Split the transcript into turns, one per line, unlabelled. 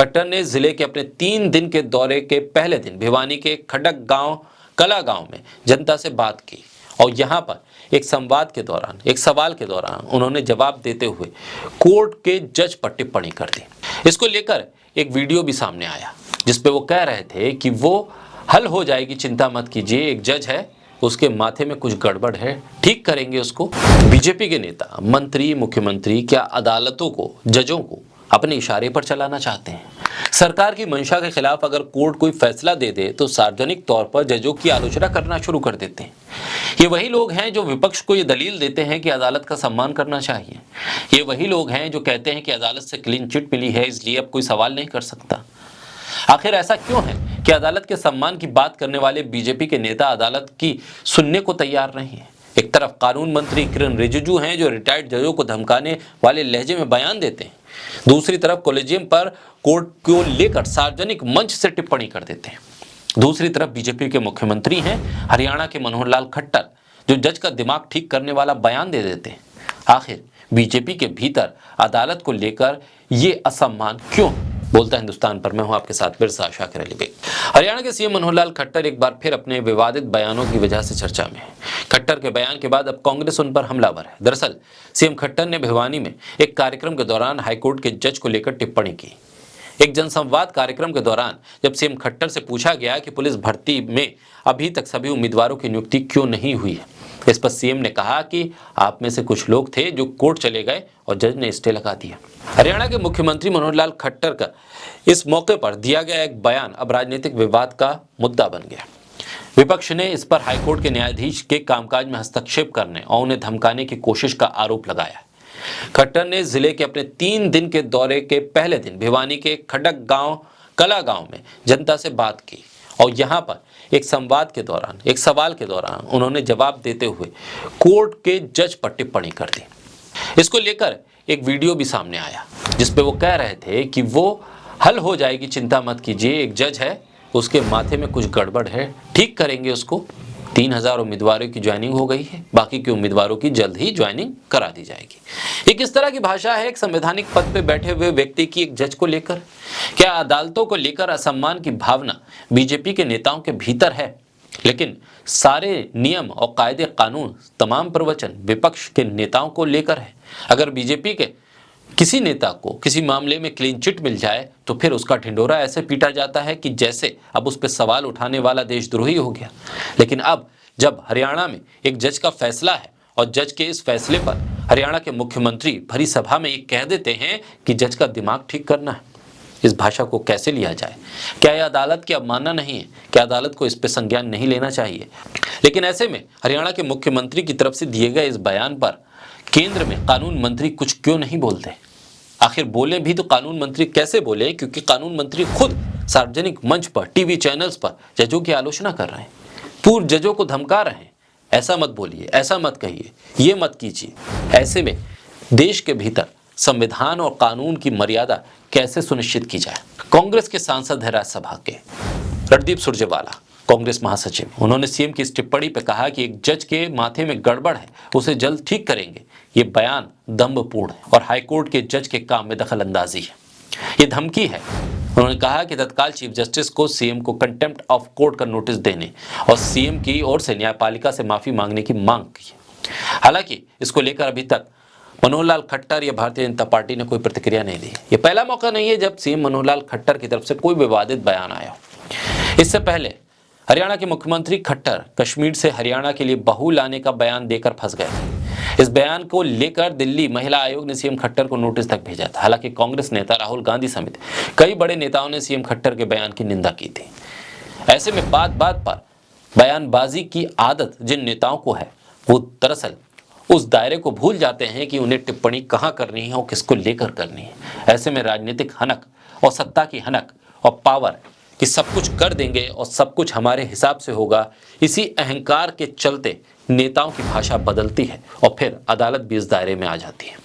खट्टर ने जिले के अपने 3 दिन के दौरे के पहले दिन भिवानी के खडक गांव कला गांव में जनता से बात की और यहां पर एक संवाद के दौरान, एक सवाल के दौरान उन्होंने जवाब देते हुए कोर्ट के जज पर टिप्पणी कर दी। इसको लेकर एक वीडियो भी सामने आया जिसपे वो कह रहे थे कि वो हल हो जाएगी, चिंता मत कीजिए, एक जज है, उसके माथे में कुछ गड़बड़ है, ठीक करेंगे उसको। बीजेपी के नेता, मंत्री, मुख्यमंत्री क्या अदालतों को, जजों को अपने इशारे पर चलाना चाहते हैं? सरकार की मंशा के खिलाफ अगर कोर्ट कोई फैसला दे दे तो सार्वजनिक तौर पर जजों की आलोचना करना शुरू कर देते हैं। ये वही लोग हैं जो विपक्ष को ये दलील देते हैं कि अदालत का सम्मान करना चाहिए। ये वही लोग हैं जो कहते हैं कि अदालत से क्लीन चिट मिली है, इसलिए अब कोई सवाल नहीं कर सकता। आखिर ऐसा क्यों है कि अदालत के सम्मान की बात करने वाले बीजेपी के नेता अदालत की सुनने को तैयार नहीं है? एक तरफ कानून मंत्री किरण रिजिजू हैं जो रिटायर्ड जजों को धमकाने वाले लहजे में बयान देते हैं, दूसरी तरफ कॉलेजियम पर कोर्ट को लेकर सार्वजनिक मंच से टिप्पणी कर देते हैं। दूसरी तरफ बीजेपी के मुख्यमंत्री हैं हरियाणा के मनोहर लाल खट्टर जो जज का दिमाग ठीक करने वाला बयान दे देते हैं। आखिर बीजेपी के भीतर अदालत को लेकर ये असम्मान क्यों? बोलता हिंदुस्तान पर मैं हूं आपके साथ बिरसा शाकिर अली बेग। हरियाणा के सीएम मनोहर लाल खट्टर एक बार फिर अपने विवादित बयानों की वजह से चर्चा में है। खट्टर के बयान के बाद अब कांग्रेस उन पर हमलावर है। दरअसल सीएम खट्टर ने भिवानी में एक कार्यक्रम के दौरान हाईकोर्ट के जज को लेकर टिप्पणी की। एक जनसंवाद कार्यक्रम के दौरान जब सीएम खट्टर से पूछा गया कि पुलिस भर्ती में अभी तक सभी उम्मीदवारों की नियुक्ति क्यों नहीं हुई है, इस पर सीएम ने कहा कि आप में से कुछ लोग थे जो कोर्ट चले गए और जज ने स्टे लगा दिया। हरियाणा के मुख्यमंत्री मनोहर लाल खट्टर का इस मौके पर दिया गया एक बयान अब राजनीतिक विवाद का मुद्दा बन गया। विपक्ष ने इस पर हाईकोर्ट के न्यायाधीश के कामकाज में हस्तक्षेप करने और उन्हें धमकाने की कोशिश का आरोप लगाया। खट्टर ने जिले के अपने 3 दिन के दौरे के पहले दिन भिवानी के खडक गांव कला गांव में जनता से बात की और यहां पर एक संवाद के दौरान, एक सवाल के दौरान उन्होंने जवाब देते हुए कोर्ट के जज पर टिप्पणी कर दी। इसको लेकर एक वीडियो भी सामने आया जिसपे वो कह रहे थे कि वो हल हो जाएगी, चिंता मत कीजिए, एक जज है, उसके माथे में कुछ गड़बड़ है, ठीक करेंगे उसको। 3000 उम्मीदवारों की ज्वाइनिंग हो गई है, बाकी के उम्मीदवारों की जल्द ही ज्वाइनिंग करा दी जाएगी। ये किस तरह की भाषा है एक संवैधानिक पद पे बैठे हुए व्यक्ति की एक जज को लेकर? क्या अदालतों को लेकर असम्मान की भावना बीजेपी के नेताओं के भीतर है? लेकिन सारे नियम और कायदे कानून, तमाम प्रवचन विपक्ष के नेताओं को लेकर है। अगर बीजेपी के किसी नेता को किसी मामले में क्लीन चिट मिल जाए तो फिर उसका ढिंढोरा ऐसे पीटा जाता है कि जैसे अब उस पर सवाल उठाने वाला देशद्रोही हो गया। लेकिन अब जब हरियाणा में एक जज का फैसला है और जज के इस फैसले पर हरियाणा के मुख्यमंत्री भरी सभा में ये कह देते हैं कि जज का दिमाग ठीक करना है, इस भाषा को कैसे लिया जाए? क्या यह अदालत की अवमानना नहीं है? क्या अदालत को इस पर संज्ञान नहीं लेना चाहिए? लेकिन ऐसे में हरियाणा के मुख्यमंत्री की तरफ से दिए गए इस बयान पर केंद्र में कानून मंत्री कुछ क्यों नहीं बोलते? आखिर बोले भी तो कानून मंत्री कैसे बोले, क्योंकि कानून मंत्री खुद सार्वजनिक मंच पर, टीवी चैनल्स पर जजों की आलोचना कर रहे हैं, पूर्व जजों को धमका रहे हैं, ऐसा मत बोलिए, ऐसा मत कहिए, ये मत कीजिए। ऐसे में देश के भीतर संविधान और कानून की मर्यादा कैसे सुनिश्चित की जाए? कांग्रेस के सांसद है राज्यसभा के रणदीप सुरजेवाला, कांग्रेस महासचिव, उन्होंने सीएम की इस टिप्पणी पर कहा कि एक जज के माथे में गड़बड़ है, उसे जल्द ठीक करेंगे। ये बयान दम्भपूर्ण है और हाईकोर्ट के जज के काम में दखल अंदाजी है, ये धमकी है। उन्होंने कहा कि तत्काल चीफ जस्टिस को सीएम को कंटेम्प्ट ऑफ कोर्ट का नोटिस देने और सीएम की ओर से न्यायपालिका से माफी मांगने की मांग की। हालांकि इसको लेकर अभी तक मनोहर लाल खट्टर या भारतीय जनता पार्टी ने कोई प्रतिक्रिया नहीं दी। ये पहला मौका नहीं है जब सीएम मनोहर लाल खट्टर की तरफ से कोई विवादित बयान आया। इससे पहले हरियाणा के मुख्यमंत्री खट्टर कश्मीर से हरियाणा के लिए बहू लाने का बयान देकर फंस गए थे। इस बयान को लेकर दिल्ली महिला आयोग ने सीएम खट्टर को नोटिस तक भेजा था। हालांकि कांग्रेस नेता राहुल गांधी समेत कई बड़े नेताओं ने सीएम खट्टर के बयान की निंदा की थी। ऐसे में बात बात पर बयानबाजी की आदत जिन नेताओं को है वो दरअसल उस दायरे को भूल जाते हैं कि उन्हें टिप्पणी कहाँ करनी है और किसको लेकर करनी है। ऐसे में राजनीतिक हनक और सत्ता की हनक और पावर कि सब कुछ कर देंगे और सब कुछ हमारे हिसाब से होगा, इसी अहंकार के चलते नेताओं की भाषा बदलती है और फिर अदालत भी इस दायरे में आ जाती है।